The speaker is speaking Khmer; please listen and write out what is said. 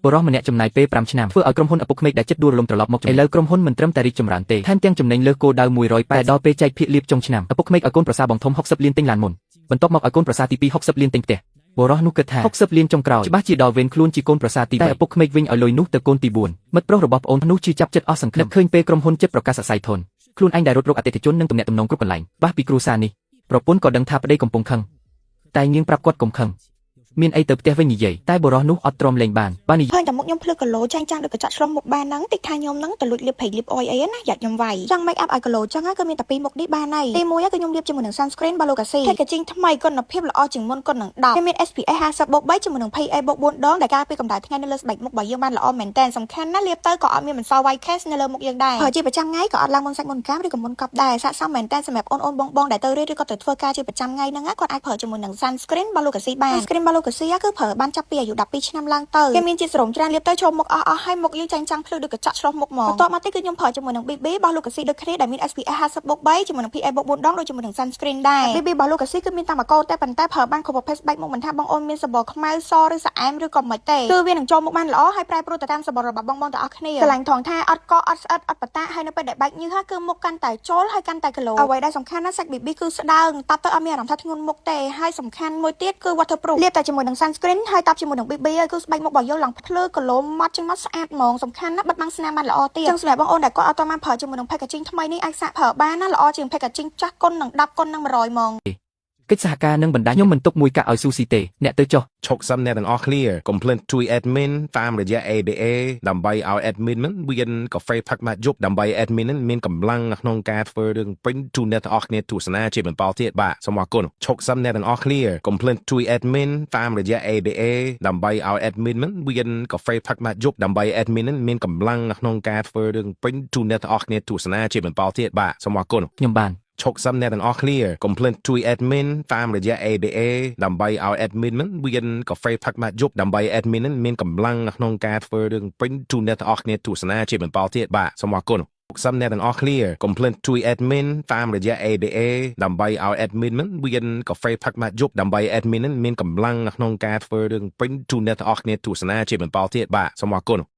បុរសម្នាក់ចំណាយពេល5ឆ្នាំធ្វើឲ្យក្រុមហ៊ុនឪពុកក្មេកដែលចិត្តដួលរលំត្រឡប់មកឥឡូវក្រុមហ៊ុនមិនត្រឹមតែរីកចម្រើនទេថែមទាំងចំណេញលើសគោលដៅ180ដល់ពេលចែកភាគលាភចុងឆ្នាំឪពុកក្មេកឲ្យកូនប្រសារបងធំ60លានទិញឡានមុនបន្ទាប់មកឲ្យកូនប្រសារទី2 60លានទិញផ្ទះបុរសនោះគិតថា60លានចុងក្រោយច្បាស់ជាដល់វេនខ្លួនជាកូនប្រសារទី3តែឪពុកក្មេកវិញឲ្យលុយនោះទៅកូនទី4មិត្តប្រុសរបស់ប្អូននោះជឿចាប់ចិត្តអស់សង្ឃឹមឃើញពេលក្រុមហ៊ុនចិត្តប្រកាសអាស្រ័យធនខ្លួនឯងដែលរត់រកអតិថិជននិងទំនាក់ទំនងគ្រប់កន្លែងបាសពីគ្រួសារនេះប្រពន្ធក៏ដឹងថាប្តីកំពុងខឹងតែនាងប្រាប់គាត់កុំខឹងមានអីទៅផ្ទះវិញនិយាយតែបុរសនោះអត់ទ្រាំលេងបាននិយាយឃើញតែមុខខ្ញុំភ្លឺគីឡូចាញ់ចាំងដូចកញ្ចក់ឆ្លុះមុខបានហ្នឹងតិចថាខ្ញុំហ្នឹងទៅលួចលាបភ័យលាបអុយអីណាយ៉ាត់ខ្ញុំវាយចង់ make up ឲ្យគីឡូចឹងគឺមានតែពីរមុខនេះបានហើយទី1គឺខ្ញុំលាបជាមួយនឹង sunscreen របស់ Lucasi តែកាជីងថ្មីគុណភាពល្អជាងមុនគុណនឹង10វាមាន SPF 50+3ជាមួយនឹង PA+4 ដងដែលការពារកម្ដៅថ្ងៃនៅលើស្បែកមុខរបស់យើងបានល្អមែនតើសំខាន់ណាស់លាបទៅក៏អត់មានបន្សល់ white cast នៅលើមុខយើងដែរប្រើជាប្រចាំថ្ងៃក៏អត់ឡើងមុនសាច់មុនកាមឬក៏មុនកប់ដែរស័ក្តិសមមែនតើសម្រាប់អូនបងដែលទៅរៀនឬក៏ទៅធ្វើការជាប្រចាំថ្ងៃហ្នឹងគាត់អាចប្រើជាមួយនឹង sunscreen របស់ Lucasi បាន sunscreen របស់ Lucasi គឺប្រើបានចាប់ពីអាយុ12ឆ្នាំឡើងទៅគេមានជាតិសេរ៉ូមច្រើនលាបទៅចូលមុខអស់ហើយមុខយើងចាញ់ចាំងភ្លឺដូចកញ្ចក់ឆ្លុះមុខមកបន្ទាប់មកទៀតគឺខ្ញុំប្រើជាមួយនឹង BB របស់ Lucasi ដូចគ្នាដែលមាន SPF 50+3ជាមួយនឹង PA+4 ដងដូចជាមួយនឹង sunscreen ដែរ BB របស់ Lucasi គឺមានតាមអាកូតែប៉ុន្តែប្រើបានគ្រប់ប្រភេទស្បែកមុខមិនថាបងអូនមានសម្បុរខ្មៅសឬស្អែមឬក៏មិនទេគឺវានឹងចូលមុខបានល្អហើយប្រែប្រួលទៅតាមសម្បុររបស់បងទាំងអស់គ្នាឆ្លាញ់ថងថាអត់កអត់ស្អិតអត់បតាហើយនៅពេលដែលបែកញើសគឺមុខកាន់តែចូលហើយកាន់តែគីឡូអ្វីដែលសំខាន់ណាស់សាច់ BB គឺស្ដើងតាប់ទៅអត់មានអារម្មណ៍ថាធ្ងន់មុខទេហើយសំខាន់មួយទៀតគឺ waterproof លាបតែជាមួយនឹង sunscreen ហើយតាប់ជាមួយនឹង BB ហើយគឺស្បែកមុខរបស់យើងឡើងភ្លឺគីឡូម៉ត់ជាងម៉ត់ស្អាតហ្មងសំខាន់ណាស់បិទបាំងស្នាមបានល្អទៀតចឹងសម្រាប់បងអូនដែលគាត់អត់តបានប្រើជាមួយនឹង packaging ថ្មីនេះអាចសាកប្រើបានណាល្អជាង packaging ចាស់គុណនឹង10គុណនឹង100ហ្មងកិច្ចសហការនឹងបណ្ដាញខ្ញុំមិនទុកមួយកាក់ឲ្យស៊ូស៊ីទេអ្នកទៅចុះឈប់សំណែទាំងអស់គ្នាកុំភ្លេចជួយ admin តាមរយៈ ADA ដើម្បីឲ្យ admin មិនមានកាហ្វេផឹកម៉ាត់យប់ដើម្បី admin មានកម្លាំងក្នុងការធ្វើរឿង print ជូនអ្នកទាំងអស់គ្នាទស្សនាជាបន្តទៀតបាទសូមអរគុណឈប់សំណែទាំងអស់គ្នាកុំភ្លេចជួយ admin តាមរយៈ ADA ដើម្បីឲ្យ admin មិនមានកាហ្វេផឹកម៉ាត់យប់ដើម្បី admin មានកម្លាំងក្នុងការធ្វើរឿង print ជូនអ្នកទាំងអស់គ្នាទស្សនាជាបន្តទៀតបាទសូមអរគុណខ្ញុំបានឈប់សំណែទាំងអស់គ្នាកុំភ្លេចជួយ admin តាមរយៈ ADA ដើម្បីឲ្យ admin មិនមានកាហ្វេផឹកម៉ាត់យប់ដើម្បី admin មានកម្លាំងក្នុងការធ្វើរឿង print ជូនអ្នកទាំងអស់គ្នាទស្សនាជាបន្តទៀតបាទសូមអរគុណសំណែទាំងអស់គ្នាកុំភ្លេចជួយ admin តាមរយៈ ADA ដើម្បីឲ្យ admin មិនមានកាហ្វេផឹកម៉ាត់យប់ដើម្បី admin មានកម្លាំងក្នុងការធ្វើរឿង print ជូនអ្នកទាំងអស់គ្នាទស្សនាជាបន្តទៀតបាទសូមអរគុណ